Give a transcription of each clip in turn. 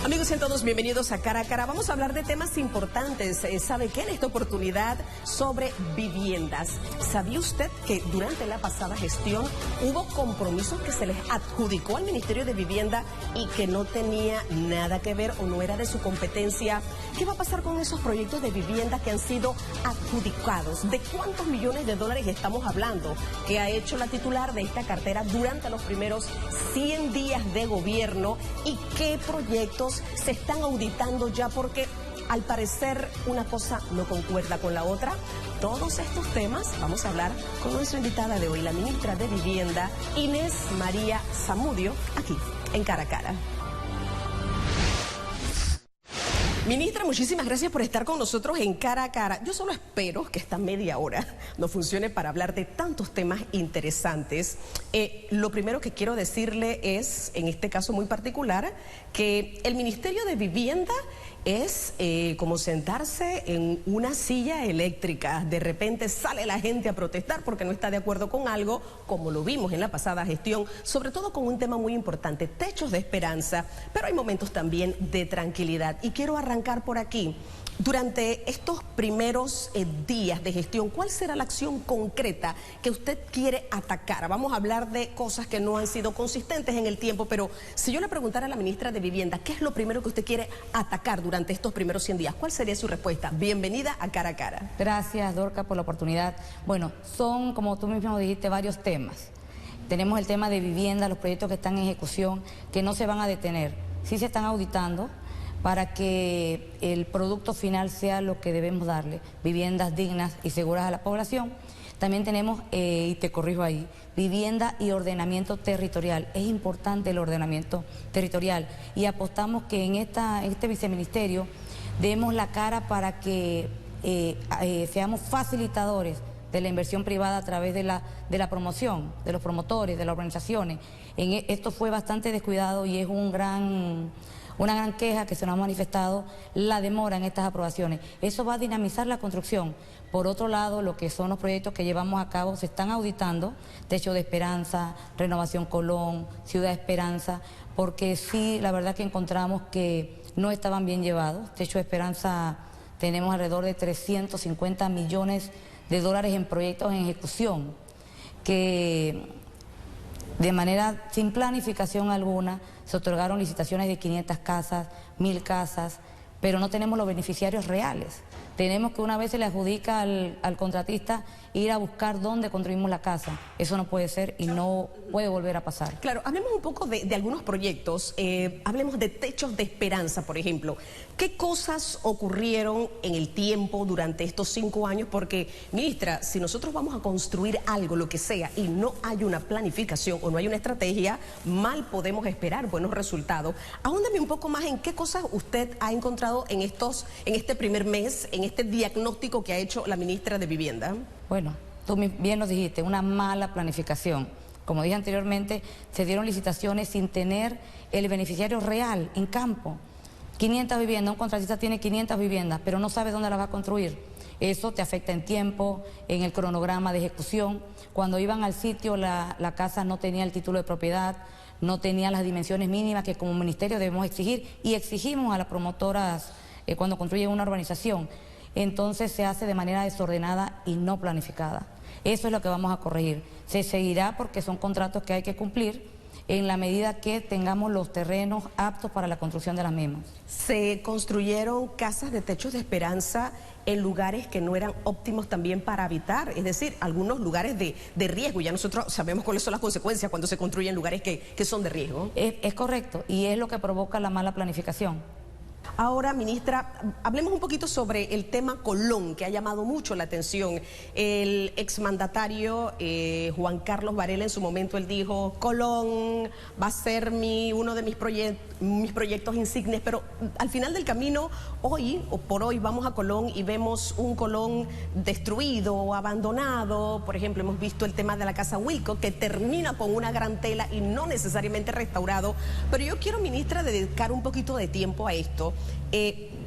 Amigos, sean todos bienvenidos a Cara a Cara. Vamos a hablar de temas importantes. ¿Sabe qué? En esta oportunidad sobre viviendas. ¿Sabía usted que durante la pasada gestión hubo compromisos que se les adjudicó al Ministerio de Vivienda y que no tenía nada que ver o no era de su competencia? ¿Qué va a pasar con esos proyectos de vivienda que han sido adjudicados? ¿De cuántos millones de dólares estamos hablando? ¿Qué ha hecho la titular de esta cartera durante los primeros 100 días de gobierno? ¿Y qué proyectos se están auditando ya? Porque al parecer una cosa no concuerda con la otra. Todos estos temas vamos a hablar con nuestra invitada de hoy, la ministra de Vivienda, Inés María Zamudio, aquí en Cara a Cara. Ministra, muchísimas gracias por estar con nosotros en Cara a Cara. Yo solo espero que esta media hora nos funcione para hablar de tantos temas interesantes. Lo primero que quiero decirle es, en este caso muy particular, que el Ministerio de Vivienda es como sentarse en una silla eléctrica. De repente sale la gente a protestar porque no está de acuerdo con algo, como lo vimos en la pasada gestión, sobre todo con un tema muy importante, techos de esperanza, pero hay momentos también de tranquilidad. Y quiero arrancar por aquí. Durante estos primeros días de gestión, ¿cuál será la acción concreta que usted quiere atacar? Vamos a hablar de cosas que no han sido consistentes en el tiempo, pero si yo le preguntara a la ministra de Vivienda, ¿qué es lo primero que usted quiere atacar durante estos primeros 100 días? ¿Cuál sería su respuesta? Bienvenida a Cara a Cara. Gracias, Dorca, por la oportunidad. Bueno, son, como tú mismo dijiste, varios temas. Tenemos el tema de vivienda, los proyectos que están en ejecución, que no se van a detener. Sí se están auditando para que el producto final sea lo que debemos darle, viviendas dignas y seguras a la población. También tenemos, y te corrijo ahí, vivienda y ordenamiento territorial. Es importante el ordenamiento territorial y apostamos que en este viceministerio demos la cara para que seamos facilitadores de la inversión privada a través de la promoción, de los promotores, de las organizaciones. Esto fue bastante descuidado y es una gran queja que se nos ha manifestado la demora en estas aprobaciones. Eso va a dinamizar la construcción. Por otro lado, lo que son los proyectos que llevamos a cabo se están auditando, Techo de Esperanza, Renovación Colón, Ciudad Esperanza, porque sí, la verdad que encontramos que no estaban bien llevados. Techo de Esperanza tenemos alrededor de 350 millones de dólares en proyectos en ejecución, que de manera sin planificación alguna se otorgaron licitaciones de 500 casas, 1000 casas, pero no tenemos los beneficiarios reales. Tenemos que una vez se le adjudica al contratista ir a buscar dónde construimos la casa. Eso no puede ser y no puede volver a pasar. Claro, hablemos un poco de algunos proyectos. Hablemos de Techos de Esperanza, por ejemplo. ¿Qué cosas ocurrieron en el tiempo durante estos 5 años? Porque, ministra, si nosotros vamos a construir algo, lo que sea, y no hay una planificación o no hay una estrategia, mal podemos esperar buenos resultados. Ahóndame un poco más en qué cosas usted ha encontrado en este primer mes, en este diagnóstico que ha hecho la ministra de Vivienda. Bueno, tú bien nos dijiste, una mala planificación. Como dije anteriormente, se dieron licitaciones sin tener el beneficiario real en campo. 500 viviendas, un contratista tiene 500 viviendas, pero no sabe dónde las va a construir. Eso te afecta en tiempo, en el cronograma de ejecución. Cuando iban al sitio, la casa no tenía el título de propiedad, no tenía las dimensiones mínimas que como ministerio debemos exigir y exigimos a las promotoras cuando construyen una urbanización. Entonces se hace de manera desordenada y no planificada. Eso es lo que vamos a corregir. Se seguirá porque son contratos que hay que cumplir en la medida que tengamos los terrenos aptos para la construcción de las mismas. Se construyeron casas de techos de esperanza en lugares que no eran óptimos también para habitar, es decir, algunos lugares de riesgo. Ya nosotros sabemos cuáles son las consecuencias cuando se construyen lugares que son de riesgo. Es correcto, y es lo que provoca la mala planificación. Ahora, ministra, hablemos un poquito sobre el tema Colón, que ha llamado mucho la atención. El exmandatario Juan Carlos Varela, en su momento, él dijo, Colón va a ser uno de mis proyectos insignes, pero al final del camino, hoy vamos a Colón y vemos un Colón destruido, abandonado. Por ejemplo, hemos visto el tema de la Casa Wilco, que termina con una gran tela y no necesariamente restaurado. Pero yo quiero, ministra, dedicar un poquito de tiempo a esto.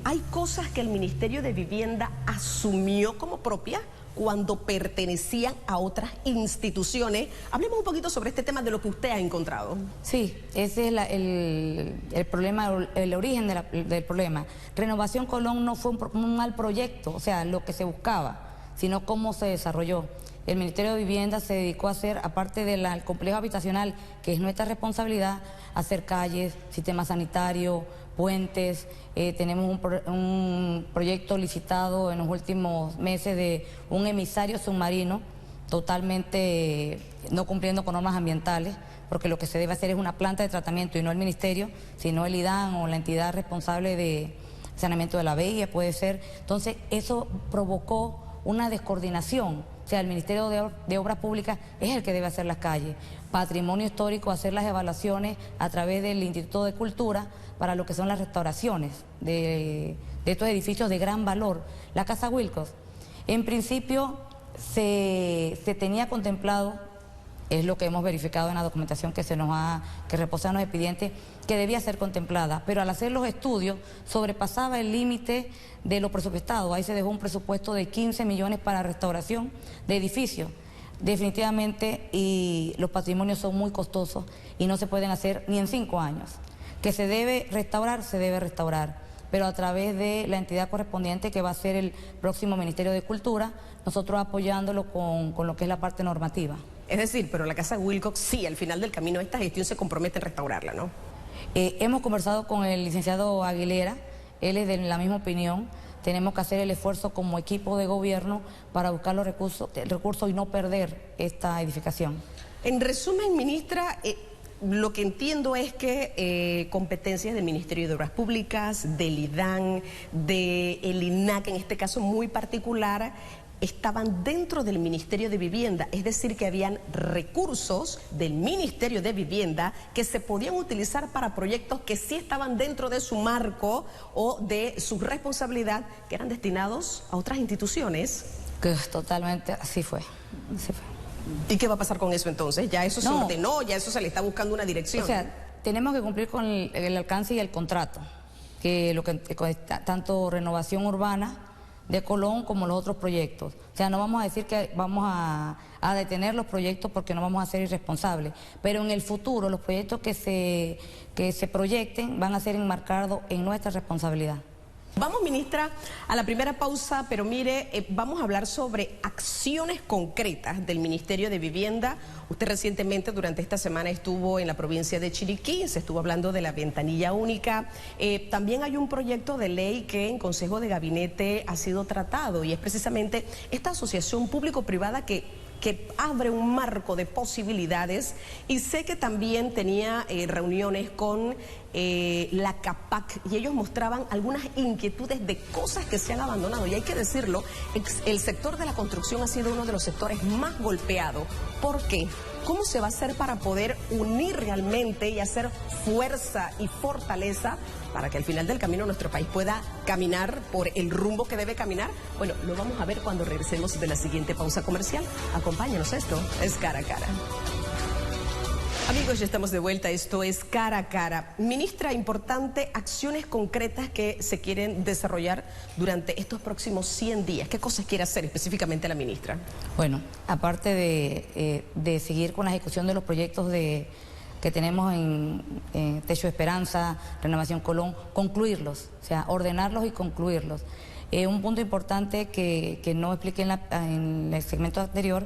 Hay cosas que el Ministerio de Vivienda asumió como propias cuando pertenecían a otras instituciones. Hablemos un poquito sobre este tema de lo que usted ha encontrado. Sí, ese es el problema, el origen del problema. Renovación Colón no fue un mal proyecto, o sea, lo que se buscaba, sino cómo se desarrolló. El Ministerio de Vivienda se dedicó a hacer, aparte del complejo habitacional, que es nuestra responsabilidad, hacer calles, sistema sanitario, puentes. Tenemos un proyecto licitado en los últimos meses de un emisario submarino, totalmente no cumpliendo con normas ambientales, porque lo que se debe hacer es una planta de tratamiento y no el Ministerio, sino el IDAN o la entidad responsable de saneamiento de la bahía, puede ser. Entonces, eso provocó una descoordinación. O sea, el Ministerio de Obras Públicas es el que debe hacer las calles. Patrimonio histórico, hacer las evaluaciones a través del Instituto de Cultura para lo que son las restauraciones de estos edificios de gran valor. La Casa Wilcox, en principio se tenía contemplado, es lo que hemos verificado en la documentación que reposa en los expedientes, que debía ser contemplada, pero al hacer los estudios sobrepasaba el límite de lo presupuestado. Ahí se dejó un presupuesto de 15 millones para restauración de edificios. Definitivamente, y los patrimonios son muy costosos y no se pueden hacer ni en 5 años. Que se debe restaurar, pero a través de la entidad correspondiente, que va a ser el próximo Ministerio de Cultura, nosotros apoyándolo con lo que es la parte normativa. Es decir, pero la Casa Wilcox sí, al final del camino esta gestión se compromete en restaurarla, ¿no? Hemos conversado con el licenciado Aguilera, él es de la misma opinión. Tenemos que hacer el esfuerzo como equipo de gobierno para buscar los recursos y no perder esta edificación. En resumen, ministra, lo que entiendo es que competencias del Ministerio de Obras Públicas, del IDAN, del INAC, en este caso muy particular, estaban dentro del Ministerio de Vivienda, es decir, que habían recursos del Ministerio de Vivienda que se podían utilizar para proyectos que sí estaban dentro de su marco o de su responsabilidad, que eran destinados a otras instituciones. Que totalmente así fue. ¿Y qué va a pasar con eso entonces? Ya eso se ordenó, ya eso se le está buscando una dirección. O sea, tenemos que cumplir con el alcance y el contrato, que tanto renovación urbana de Colón como los otros proyectos. O sea, no vamos a decir que vamos a detener los proyectos porque no vamos a ser irresponsables, pero en el futuro los proyectos que se proyecten van a ser enmarcados en nuestra responsabilidad. Vamos, ministra, a la primera pausa, pero mire, vamos a hablar sobre acciones concretas del Ministerio de Vivienda. Usted recientemente, durante esta semana, estuvo en la provincia de Chiriquí, se estuvo hablando de la ventanilla única. También hay un proyecto de ley que en Consejo de Gabinete ha sido tratado y es precisamente esta asociación público-privada que abre un marco de posibilidades, y sé que también tenía reuniones con la CAPAC y ellos mostraban algunas inquietudes de cosas que se han abandonado, y hay que decirlo, el sector de la construcción ha sido uno de los sectores más golpeados. ¿Por qué? ¿Cómo se va a hacer para poder unir realmente y hacer fuerza y fortaleza para que al final del camino nuestro país pueda caminar por el rumbo que debe caminar? Bueno, lo vamos a ver cuando regresemos de la siguiente pausa comercial. Acompáñanos, esto es Cara a Cara. Amigos, ya estamos de vuelta, esto es Cara a Cara. Ministra, importante, acciones concretas que se quieren desarrollar durante estos próximos 100 días. ¿Qué cosas quiere hacer específicamente la ministra? Bueno, aparte de seguir con la ejecución de los proyectos que tenemos en Techo de Esperanza, Renovación Colón, concluirlos, o sea, ordenarlos y concluirlos. Un punto importante que no expliqué en el segmento anterior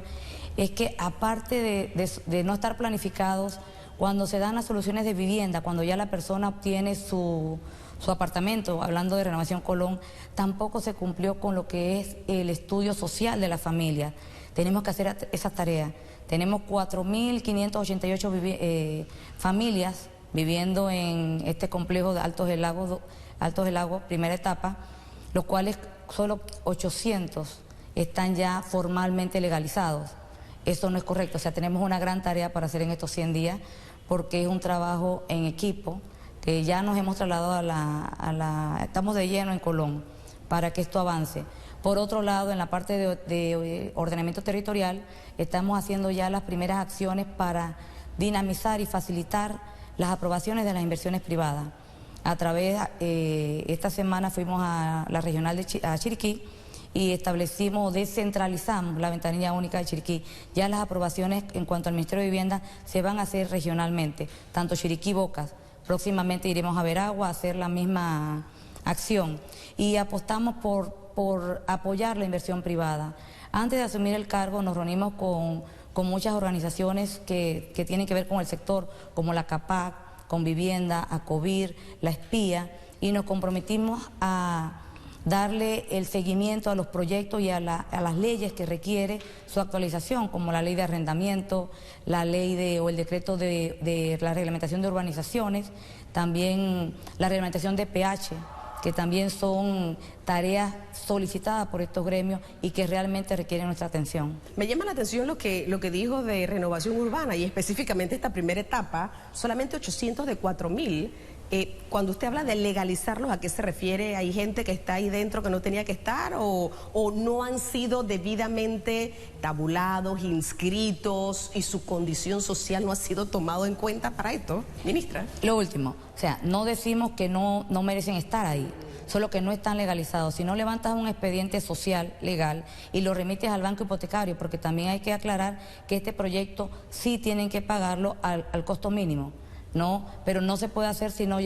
es que aparte de no estar planificados, cuando se dan las soluciones de vivienda, cuando ya la persona obtiene su apartamento, hablando de Renovación Colón, tampoco se cumplió con lo que es el estudio social de la familia. Tenemos que hacer esa tarea. Tenemos 4.588 familias viviendo en este complejo de Altos del Lago, primera etapa, los cuales solo 800 están ya formalmente legalizados. Eso no es correcto, o sea, tenemos una gran tarea para hacer en estos 100 días, porque es un trabajo en equipo que ya nos hemos trasladado estamos de lleno en Colón para que esto avance. Por otro lado, en la parte de ordenamiento territorial, estamos haciendo ya las primeras acciones para dinamizar y facilitar las aprobaciones de las inversiones privadas. Esta semana fuimos a la regional a Chiriquí y establecimos, descentralizamos la ventanilla única de Chiriquí. Ya las aprobaciones en cuanto al Ministerio de Vivienda se van a hacer regionalmente, tanto Chiriquí, Bocas. Próximamente iremos a Veragua a hacer la misma acción y apostamos por apoyar la inversión privada. Antes de asumir el cargo nos reunimos con muchas organizaciones que tienen que ver con el sector, como la CAPAC, con Vivienda, ACOVIR, la Espía, y nos comprometimos a darle el seguimiento a los proyectos y a las leyes que requiere su actualización, como la ley de arrendamiento, la ley o el decreto de la reglamentación de urbanizaciones, también la reglamentación de PH, que también son tareas solicitadas por estos gremios y que realmente requieren nuestra atención. Me llama la atención lo que dijo de renovación urbana y específicamente esta primera etapa, solamente 800 de 4.000. Cuando usted habla de legalizarlos, ¿a qué se refiere? ¿Hay gente que está ahí dentro que no tenía que estar o no han sido debidamente tabulados, inscritos y su condición social no ha sido tomado en cuenta para esto, ministra? Lo último, o sea, no decimos que no merecen estar ahí, solo que no están legalizados. Si no levantas un expediente social, legal, y lo remites al banco hipotecario, porque también hay que aclarar que este proyecto sí tienen que pagarlo al costo mínimo. No, pero no se puede hacer si no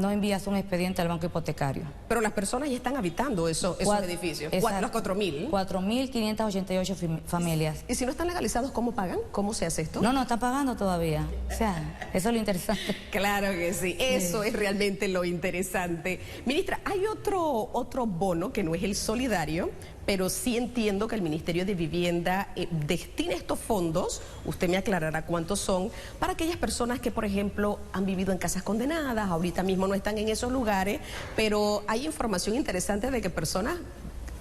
envías un expediente al banco hipotecario. Pero las personas ya están habitando esos edificios, los 4.000. 4.588 familias. ¿Y si no están legalizados, cómo pagan? ¿Cómo se hace esto? No están pagando todavía. O sea, eso es lo interesante. Claro que sí, eso es realmente lo interesante. Ministra, hay otro bono que no es el solidario, pero sí entiendo que el Ministerio de Vivienda destina estos fondos, usted me aclarará cuántos son, para aquellas personas que, por ejemplo, han vivido en casas condenadas, ahorita mismo no están en esos lugares, pero hay información interesante de que personas,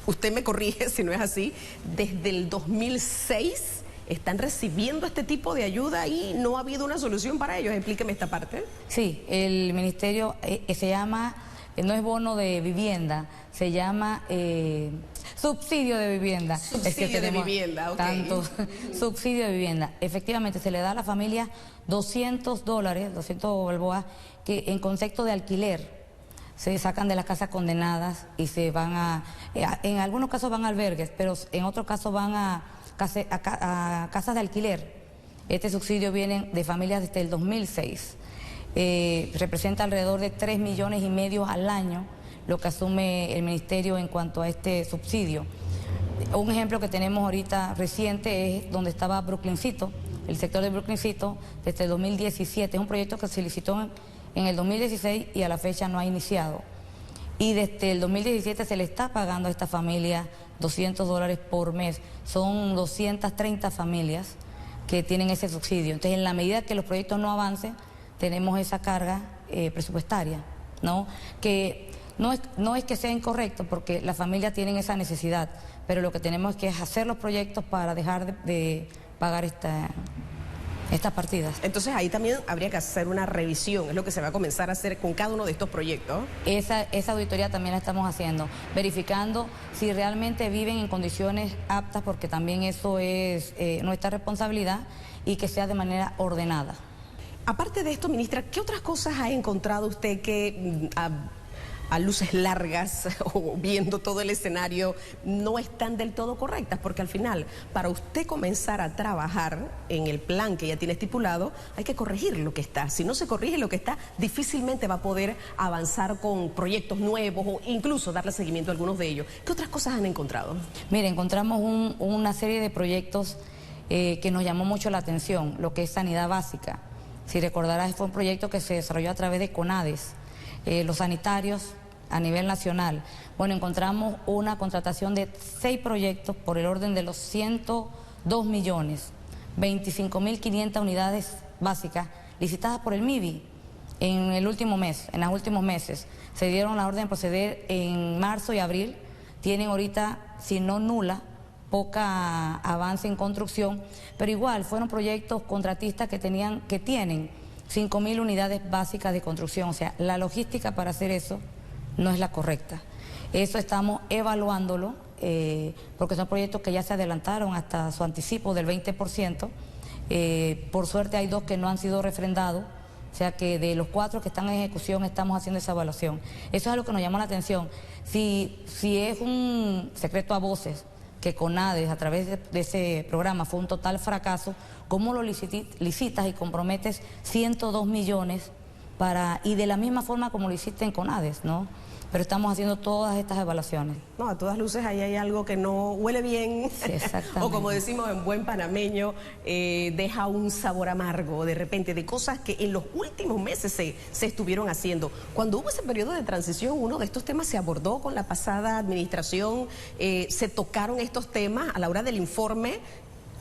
usted me corrige si no es así, desde el 2006 están recibiendo este tipo de ayuda y no ha habido una solución para ellos. Explíqueme esta parte. Sí, el Ministerio se llama, no es bono de vivienda, se llama subsidio de vivienda. Subsidio de vivienda, ok. Tanto subsidio de vivienda. Efectivamente, se le da a la familia $200, 200 balboas, que en concepto de alquiler se sacan de las casas condenadas y se van en algunos casos van a albergues, pero en otros casos van a casas de alquiler. Este subsidio viene de familias desde el 2006. Representa alrededor de 3,5 millones al año lo que asume el ministerio en cuanto a este subsidio. Un ejemplo que tenemos ahorita reciente es donde estaba Brooklyncito, el sector de Brooklyncito, desde el 2017. Es un proyecto que se licitó en el 2016 y a la fecha no ha iniciado. Y desde el 2017 se le está pagando a esta familia $200 por mes. Son 230 familias que tienen ese subsidio. Entonces, en la medida que los proyectos no avancen, tenemos esa carga presupuestaria, ¿no? Que no es que sea incorrecto, porque las familias tienen esa necesidad, pero lo que tenemos que es hacer los proyectos para dejar de pagar estas partidas. Entonces ahí también habría que hacer una revisión, es lo que se va a comenzar a hacer con cada uno de estos proyectos. Esa auditoría también la estamos haciendo, verificando si realmente viven en condiciones aptas, porque también eso es nuestra responsabilidad, y que sea de manera ordenada. Aparte de esto, ministra, ¿qué otras cosas ha encontrado usted que a luces largas o viendo todo el escenario no están del todo correctas? Porque al final, para usted comenzar a trabajar en el plan que ya tiene estipulado, hay que corregir lo que está. Si no se corrige lo que está, difícilmente va a poder avanzar con proyectos nuevos o incluso darle seguimiento a algunos de ellos. ¿Qué otras cosas han encontrado? Mire, encontramos una serie de proyectos que nos llamó mucho la atención, lo que es sanidad básica. Si recordarás, fue un proyecto que se desarrolló a través de CONADES, los sanitarios a nivel nacional. Bueno, encontramos una contratación de 6 proyectos por el orden de los 102 millones, 25.500 unidades básicas licitadas por el MIBI en el último mes, en los últimos meses. Se dieron la orden de proceder en marzo y abril. Tienen ahorita, si no nula, poca avance en construcción, pero igual fueron proyectos contratistas que tienen 5.000 unidades básicas de construcción. O sea, la logística para hacer eso no es la correcta. Eso estamos evaluándolo, porque son proyectos que ya se adelantaron hasta su anticipo del 20%. Por suerte hay 2 que no han sido refrendados O sea que de los 4 que están en ejecución estamos haciendo esa evaluación. Eso es lo que nos llamó la atención. Si es un secreto a voces que CONADES a través de ese programa fue un total fracaso, ¿cómo lo licitas y comprometes 102 millones y de la misma forma como lo hiciste en CONADES, ¿no? Pero estamos haciendo todas estas evaluaciones. No, a todas luces ahí hay algo que no huele bien, sí, o como decimos en buen panameño, deja un sabor amargo de repente de cosas que en los últimos meses se estuvieron haciendo. Cuando hubo ese periodo de transición, uno de estos temas se abordó con la pasada administración, se tocaron estos temas a la hora del informe.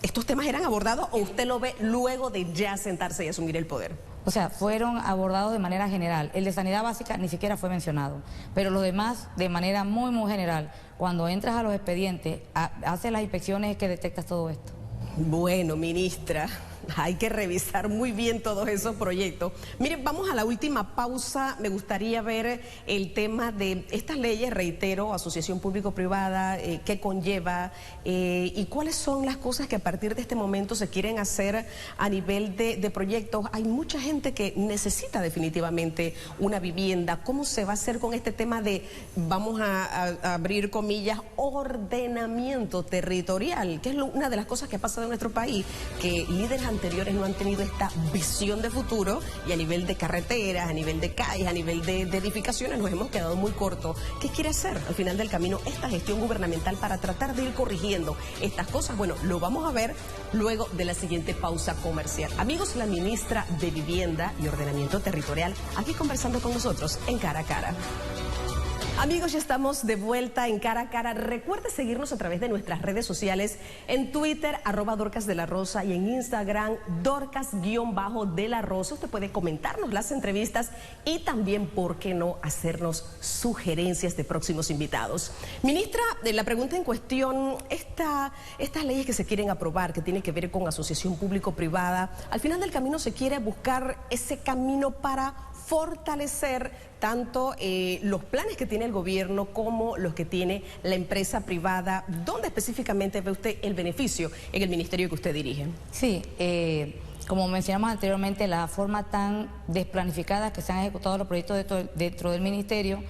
¿Estos temas eran abordados o usted lo ve luego de ya sentarse y asumir el poder? O sea, fueron abordados de manera general. El de sanidad básica ni siquiera fue mencionado, pero los demás de manera muy, muy general. Cuando entras a los expedientes, haces las inspecciones, es que detectas todo esto. Bueno, ministra, hay que revisar muy bien todos esos proyectos. Miren, vamos a la última pausa. Me gustaría ver el tema de estas leyes, reitero, asociación público-privada, qué conlleva y cuáles son las cosas que a partir de este momento se quieren hacer a nivel de proyectos. Hay mucha gente que necesita definitivamente una vivienda. ¿Cómo se va a hacer con este tema de, vamos a abrir comillas, ordenamiento territorial? Que es una de las cosas que ha pasado en nuestro país, que líderes anteriores no han tenido esta visión de futuro y a nivel de carreteras, a nivel de calles, a nivel de edificaciones nos hemos quedado muy cortos. ¿Qué quiere hacer al final del camino esta gestión gubernamental para tratar de ir corrigiendo estas cosas? Bueno, lo vamos a ver luego de la siguiente pausa comercial. Amigos, la ministra de Vivienda y Ordenamiento Territorial aquí conversando con nosotros en Cara a Cara. Amigos, ya estamos de vuelta en Cara a Cara. Recuerde seguirnos a través de nuestras redes sociales, en Twitter, @Dorcas de la Rosa, y en Instagram, Dorcas_de la Rosa. Usted puede comentarnos las entrevistas y también, ¿por qué no?, hacernos sugerencias de próximos invitados. Ministra, la pregunta en cuestión, estas leyes que se quieren aprobar, que tienen que ver con asociación público-privada, al final del camino se quiere buscar ese camino para fortalecer tanto los planes que tiene el gobierno como los que tiene la empresa privada. ¿Dónde específicamente ve usted el beneficio en el ministerio que usted dirige? Sí, como mencionamos anteriormente, la forma tan desplanificada que se han ejecutado los proyectos dentro del ministerio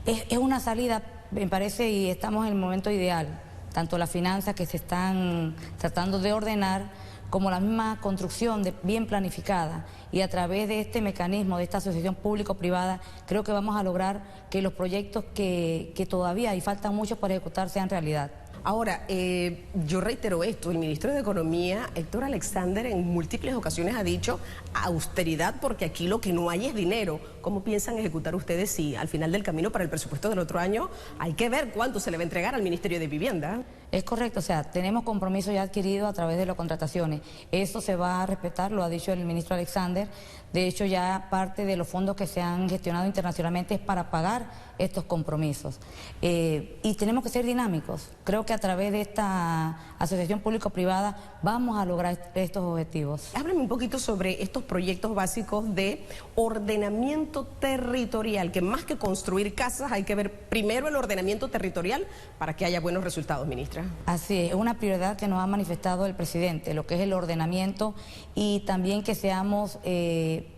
es una salida, me parece, y estamos en el momento ideal. Tanto las finanzas que se están tratando de ordenar, como la misma construcción bien planificada, y a través de este mecanismo, de esta asociación público-privada, creo que vamos a lograr que los proyectos que todavía y faltan muchos por ejecutar sean realidad. Ahora, yo reitero esto, el ministro de Economía, Héctor Alexander, en múltiples ocasiones ha dicho austeridad porque aquí lo que no hay es dinero. ¿Cómo piensan ejecutar ustedes si al final del camino para el presupuesto del otro año hay que ver cuánto se le va a entregar al Ministerio de Vivienda? Es correcto, o sea, tenemos compromiso ya adquirido a través de las contrataciones. Eso se va a respetar, lo ha dicho el ministro Alexander. De hecho, ya parte de los fondos que se han gestionado internacionalmente es para pagar estos compromisos. Y tenemos que ser dinámicos. Creo que a través de esta asociación público-privada vamos a lograr estos objetivos. Háblame un poquito sobre estos proyectos básicos de ordenamiento territorial, que más que construir casas hay que ver primero el ordenamiento territorial para que haya buenos resultados, ministra. Así es una prioridad que nos ha manifestado el presidente, lo que es el ordenamiento, y también que seamos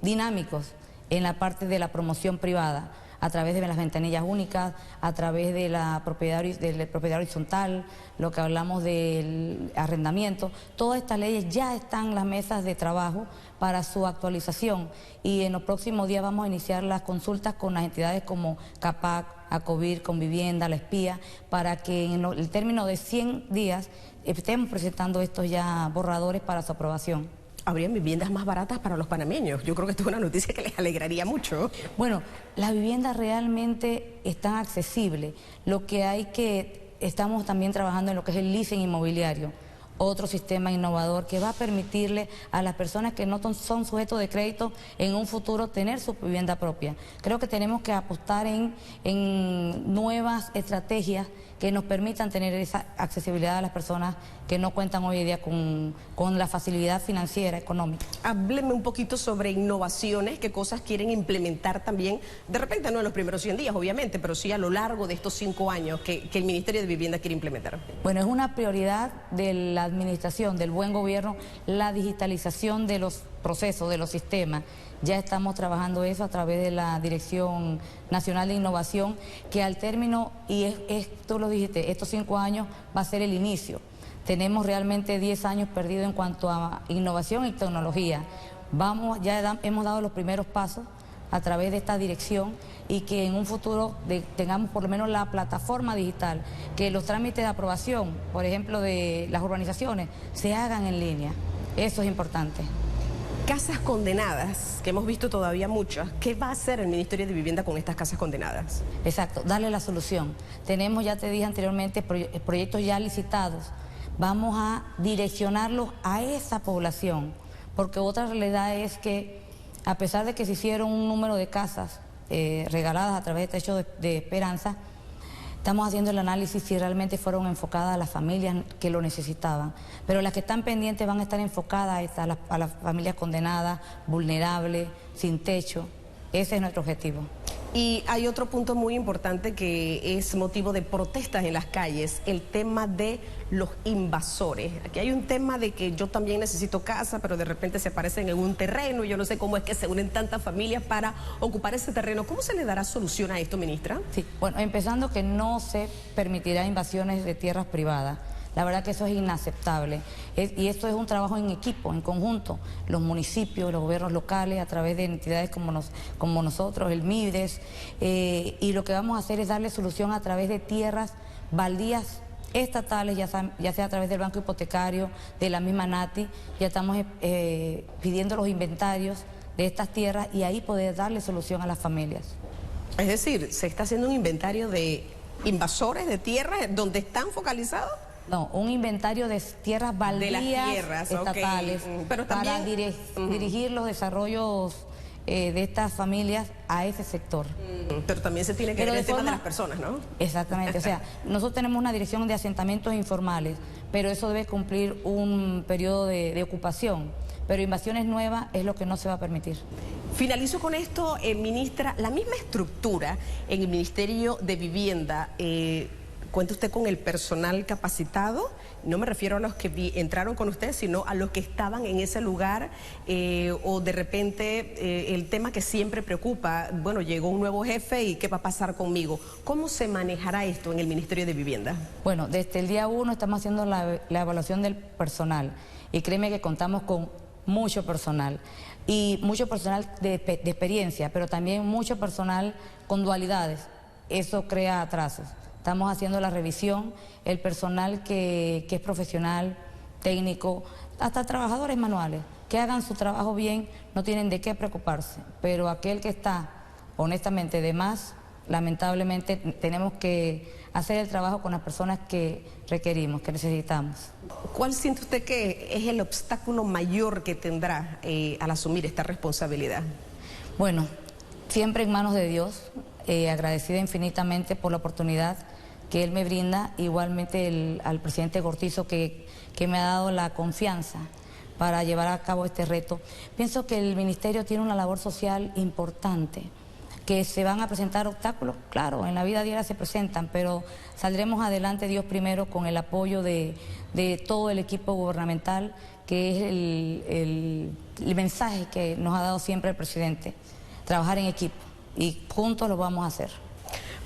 dinámicos en la parte de la promoción privada, a través de las ventanillas únicas, a través de la propiedad horizontal, lo que hablamos del arrendamiento. Todas estas leyes ya están en las mesas de trabajo para su actualización, y en los próximos días vamos a iniciar las consultas con las entidades como CAPAC, ACOVIR, Convivienda, La Espía, para que en el término de 100 días estemos presentando estos ya borradores para su aprobación. Habrían viviendas más baratas para los panameños. Yo creo que esto es una noticia que les alegraría mucho. Bueno, las viviendas realmente están accesibles. Lo que estamos también trabajando en lo que es el leasing inmobiliario, otro sistema innovador que va a permitirle a las personas que no son sujetos de crédito en un futuro tener su vivienda propia. Creo que tenemos que apostar en nuevas estrategias que nos permitan tener esa accesibilidad a las personas que no cuentan hoy en día con la facilidad financiera, económica. Hábleme un poquito sobre innovaciones, qué cosas quieren implementar también, de repente no en los primeros 100 días, obviamente, pero sí a lo largo de estos 5 años que el Ministerio de Vivienda quiere implementar. Bueno, es una prioridad de la administración, del buen gobierno, la digitalización de los procesos, de los sistemas. Ya estamos trabajando eso a través de la Dirección Nacional de Innovación, que al término, y tú lo dijiste, estos 5 años va a ser el inicio. Tenemos realmente 10 años perdidos en cuanto a innovación y tecnología. Hemos dado los primeros pasos a través de esta dirección y que en un futuro tengamos por lo menos la plataforma digital, que los trámites de aprobación, por ejemplo, de las urbanizaciones, se hagan en línea. Eso es importante. Casas condenadas, que hemos visto todavía muchas. ¿Qué va a hacer el Ministerio de Vivienda con estas casas condenadas? Exacto, darle la solución. Tenemos, ya te dije anteriormente, proyectos ya licitados. Vamos a direccionarlos a esa población, porque otra realidad es que a pesar de que se hicieron un número de casas regaladas a través de Techo de Esperanza, estamos haciendo el análisis si realmente fueron enfocadas a las familias que lo necesitaban. Pero las que están pendientes van a estar enfocadas a las familias condenadas, vulnerables, sin techo. Ese es nuestro objetivo. Y hay otro punto muy importante que es motivo de protestas en las calles, el tema de los invasores. Aquí hay un tema de que yo también necesito casa, pero de repente se aparecen en un terreno y yo no sé cómo es que se unen tantas familias para ocupar ese terreno. ¿Cómo se le dará solución a esto, ministra? Sí, bueno, empezando que no se permitirá invasiones de tierras privadas. La verdad que eso es inaceptable. Y esto es un trabajo en equipo, en conjunto. Los municipios, los gobiernos locales, a través de entidades como nosotros, el MIDES. Y lo que vamos a hacer es darle solución a través de tierras baldías estatales, ya sea a través del banco hipotecario, de la misma NATI. Ya estamos pidiendo los inventarios de estas tierras y ahí poder darle solución a las familias. Es decir, ¿se está haciendo un inventario de invasores de tierras donde están focalizados? No, un inventario de tierras baldías de las tierras, estatales, okay. Pero también para dirigir los desarrollos de estas familias a ese sector. Pero también se tiene que ver el tema de las personas, ¿no? Exactamente, o sea, nosotros tenemos una dirección de asentamientos informales, pero eso debe cumplir un periodo de ocupación, pero invasiones nuevas es lo que no se va a permitir. Finalizo con esto, ministra, la misma estructura en el Ministerio de Vivienda, ¿cuenta usted con el personal capacitado? No me refiero a los que entraron con usted, sino a los que estaban en ese lugar, o de repente el tema que siempre preocupa, bueno, llegó un nuevo jefe y ¿qué va a pasar conmigo? ¿Cómo se manejará esto en el Ministerio de Vivienda? Bueno, desde el día 1 estamos haciendo la evaluación del personal y créeme que contamos con mucho personal y mucho personal de experiencia, pero también mucho personal con dualidades. Eso crea atrasos. Estamos haciendo la revisión, el personal que es profesional, técnico, hasta trabajadores manuales, que hagan su trabajo bien, no tienen de qué preocuparse. Pero aquel que está, honestamente, de más, lamentablemente tenemos que hacer el trabajo con las personas que requerimos, que necesitamos. ¿Cuál siente usted que es el obstáculo mayor que tendrá al asumir esta responsabilidad? Bueno, siempre en manos de Dios. Agradecida infinitamente por la oportunidad que Él me brinda, igualmente al presidente Cortizo que me ha dado la confianza para llevar a cabo este reto. Pienso que el Ministerio tiene una labor social importante, que se van a presentar obstáculos, claro, en la vida diaria se presentan, pero saldremos adelante, Dios primero, con el apoyo de todo el equipo gubernamental, que es el mensaje que nos ha dado siempre el presidente, trabajar en equipo. Y juntos lo vamos a hacer.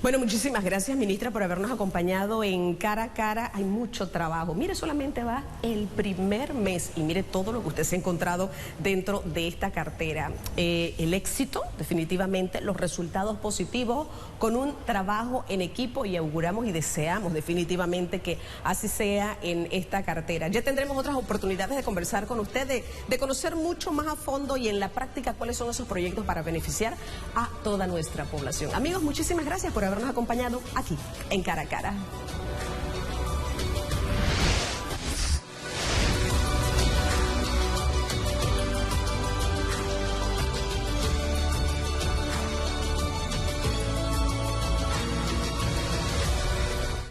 Bueno, muchísimas gracias, ministra, por habernos acompañado en Cara a Cara. Hay mucho trabajo. Mire, solamente va el primer mes y mire todo lo que usted se ha encontrado dentro de esta cartera. El éxito, definitivamente, los resultados positivos con un trabajo en equipo y auguramos y deseamos definitivamente que así sea en esta cartera. Ya tendremos otras oportunidades de conversar con usted, de conocer mucho más a fondo y en la práctica cuáles son esos proyectos para beneficiar a toda nuestra población. Amigos, muchísimas gracias por habernos acompañado aquí en Cara a Cara.